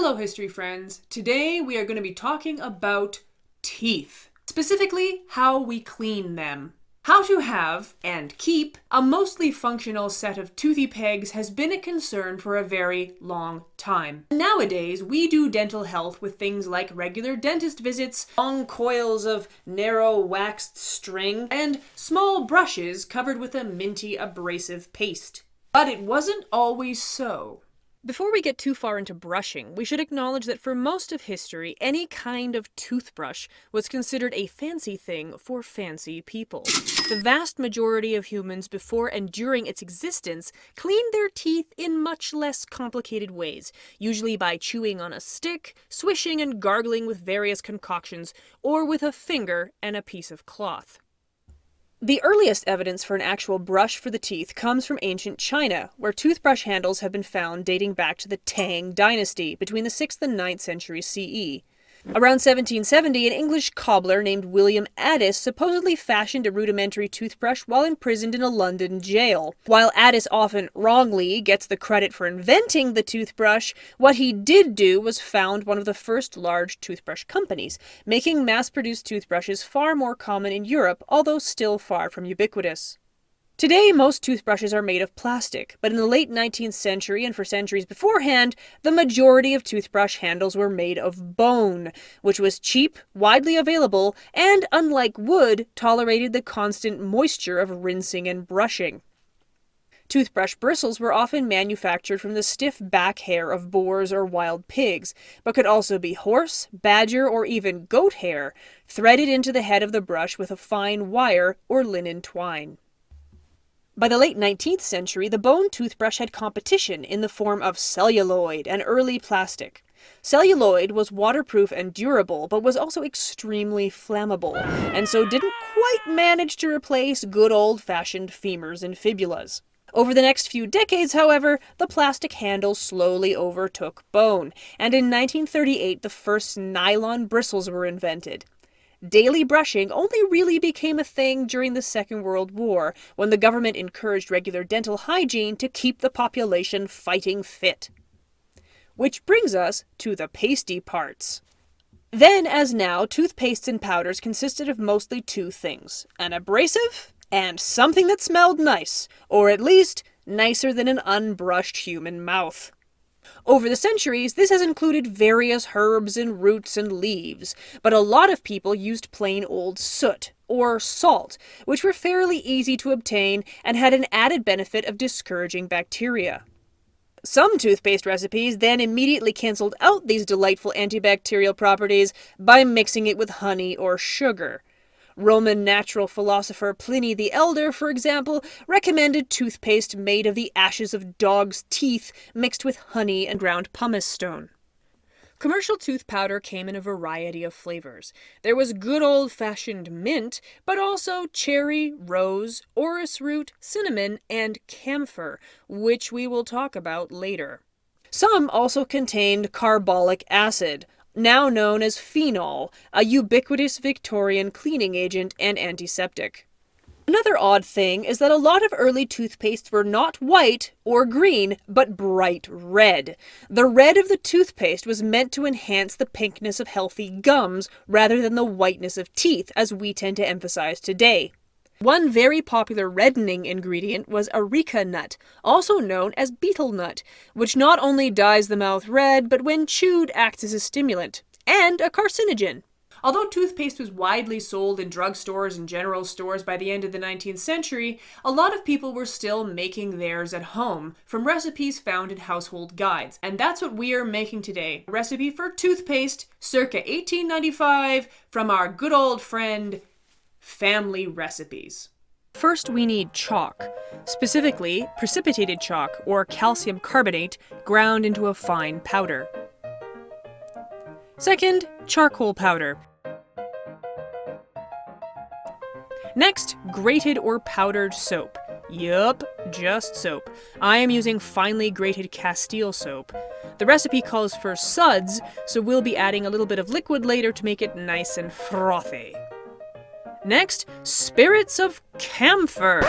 Hello history friends, today we are going to be talking about teeth. Specifically, how we clean them. How to have, and keep, a mostly functional set of toothy pegs has been a concern for a very long time. Nowadays, we do dental health with things like regular dentist visits, long coils of narrow waxed string, and small brushes covered with a minty abrasive paste. But it wasn't always so. Before we get too far into brushing, we should acknowledge that for most of history, any kind of toothbrush was considered a fancy thing for fancy people. The vast majority of humans before and during its existence cleaned their teeth in much less complicated ways, usually by chewing on a stick, swishing and gargling with various concoctions, or with a finger and a piece of cloth. The earliest evidence for an actual brush for the teeth comes from ancient China, where toothbrush handles have been found dating back to the Tang dynasty between the 6th and 9th centuries CE. Around 1770, an English cobbler named William Addis supposedly fashioned a rudimentary toothbrush while imprisoned in a London jail. While Addis often wrongly gets the credit for inventing the toothbrush, what he did do was found one of the first large toothbrush companies, making mass-produced toothbrushes far more common in Europe, although still far from ubiquitous. Today, most toothbrushes are made of plastic, but in the late 19th century and for centuries beforehand, the majority of toothbrush handles were made of bone, which was cheap, widely available, and, unlike wood, tolerated the constant moisture of rinsing and brushing. Toothbrush bristles were often manufactured from the stiff back hair of boars or wild pigs, but could also be horse, badger, or even goat hair, threaded into the head of the brush with a fine wire or linen twine. By the late 19th century, the bone toothbrush had competition in the form of celluloid, an early plastic. Celluloid was waterproof and durable, but was also extremely flammable, and so didn't quite manage to replace good old-fashioned femurs and fibulas. Over the next few decades, however, the plastic handle slowly overtook bone, and in 1938 the first nylon bristles were invented. Daily brushing only really became a thing during the Second World War, when the government encouraged regular dental hygiene to keep the population fighting fit. Which brings us to the pasty parts. Then, as now, toothpastes and powders consisted of mostly two things: an abrasive and something that smelled nice, or at least nicer than an unbrushed human mouth. Over the centuries, this has included various herbs and roots and leaves, but a lot of people used plain old soot, or salt, which were fairly easy to obtain and had an added benefit of discouraging bacteria. Some toothpaste recipes then immediately cancelled out these delightful antibacterial properties by mixing it with honey or sugar. Roman natural philosopher Pliny the Elder, for example, recommended toothpaste made of the ashes of dogs' teeth mixed with honey and ground pumice stone. Commercial tooth powder came in a variety of flavors. There was good old-fashioned mint, but also cherry, rose, orris root, cinnamon, and camphor, which we will talk about later. Some also contained carbolic acid, now known as phenol, a ubiquitous Victorian cleaning agent and antiseptic. Another odd thing is that a lot of early toothpastes were not white or green, but bright red. The red of the toothpaste was meant to enhance the pinkness of healthy gums rather than the whiteness of teeth, as we tend to emphasize today. One very popular reddening ingredient was areca nut, also known as betel nut, which not only dyes the mouth red, but when chewed acts as a stimulant, and a carcinogen. Although toothpaste was widely sold in drugstores and general stores by the end of the 19th century, a lot of people were still making theirs at home, from recipes found in household guides. And that's what we are making today, a recipe for toothpaste circa 1895 from our good old friend Family Recipes. First, we need chalk, specifically precipitated chalk or calcium carbonate ground into a fine powder. Second, charcoal powder. Next, grated or powdered soap. Yup, just soap. I am using finely grated Castile soap. The recipe calls for suds, so we'll be adding a little bit of liquid later to make it nice and frothy. Next, spirits of camphor.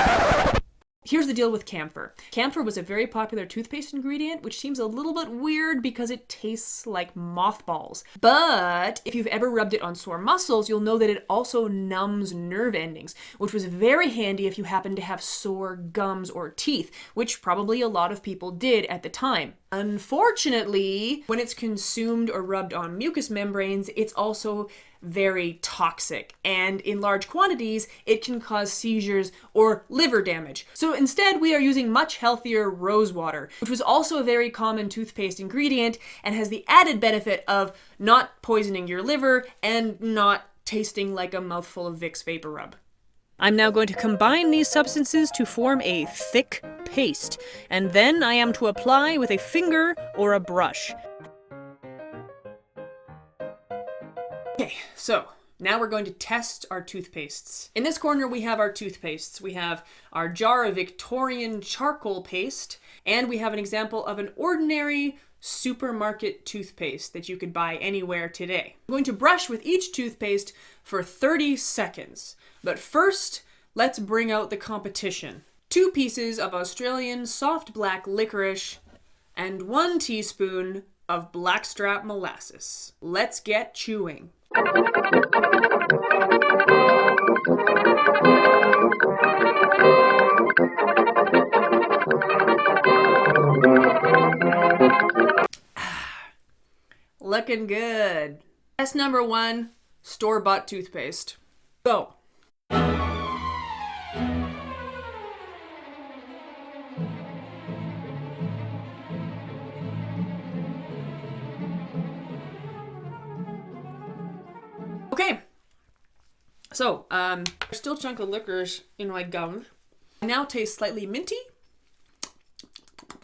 Here's the deal with camphor. Camphor was a very popular toothpaste ingredient, which seems a little bit weird because it tastes like mothballs. But if you've ever rubbed it on sore muscles, you'll know that it also numbs nerve endings, which was very handy if you happen to have sore gums or teeth, which probably a lot of people did at the time. Unfortunately, when it's consumed or rubbed on mucous membranes, it's also very toxic, and in large quantities, it can cause seizures or liver damage. So instead, we are using much healthier rose water, which was also a very common toothpaste ingredient and has the added benefit of not poisoning your liver and not tasting like a mouthful of Vicks Vapor Rub. I'm now going to combine these substances to form a thick paste, and then I am to apply with a finger or a brush. Okay, so now we're going to test our toothpastes. In this corner, we have our toothpastes. We have our jar of Victorian charcoal paste, and we have an example of an ordinary supermarket toothpaste that you could buy anywhere today. I'm going to brush with each toothpaste for 30 seconds. But first, let's bring out the competition. 2 pieces of Australian soft black licorice and 1 teaspoon of blackstrap molasses. Let's get chewing. Looking good. Test number 1, store-bought toothpaste. Go. Okay, so there's still a chunk of licorice in my gums. It now tastes slightly minty,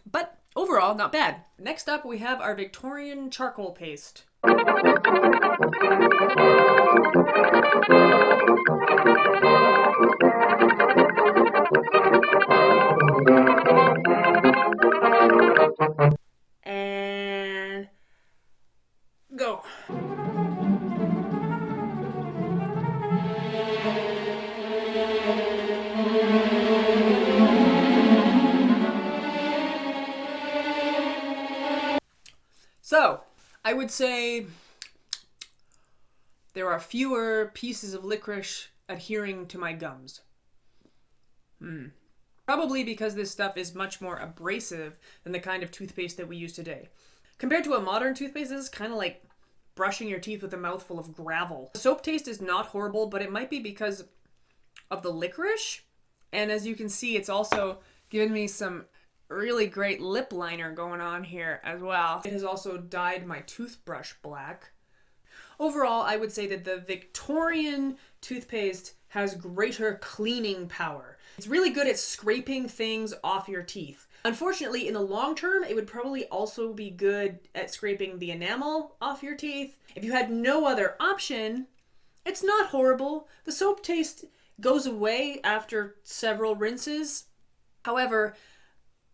but overall not bad. Next up, we have our Victorian charcoal paste. And go. So, I would say there are fewer pieces of licorice adhering to my gums. Probably because this stuff is much more abrasive than the kind of toothpaste that we use today. Compared to a modern toothpaste, this is kind of like brushing your teeth with a mouthful of gravel. The soap taste is not horrible, but it might be because of the licorice. And as you can see, it's also given me some really great lip liner going on here as well. It has also dyed my toothbrush black. Overall, I would say that the Victorian toothpaste has greater cleaning power. It's really good at scraping things off your teeth. Unfortunately, in the long term, it would probably also be good at scraping the enamel off your teeth. If you had no other option, it's not horrible. The soap taste goes away after several rinses. However,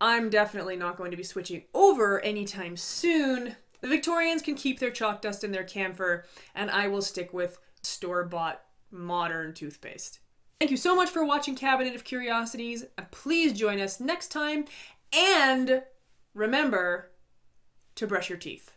I'm definitely not going to be switching over anytime soon. The Victorians can keep their chalk dust and their camphor, and I will stick with store-bought modern toothpaste. Thank you so much for watching Cabinet of Curiosities, and please join us next time, and remember to brush your teeth.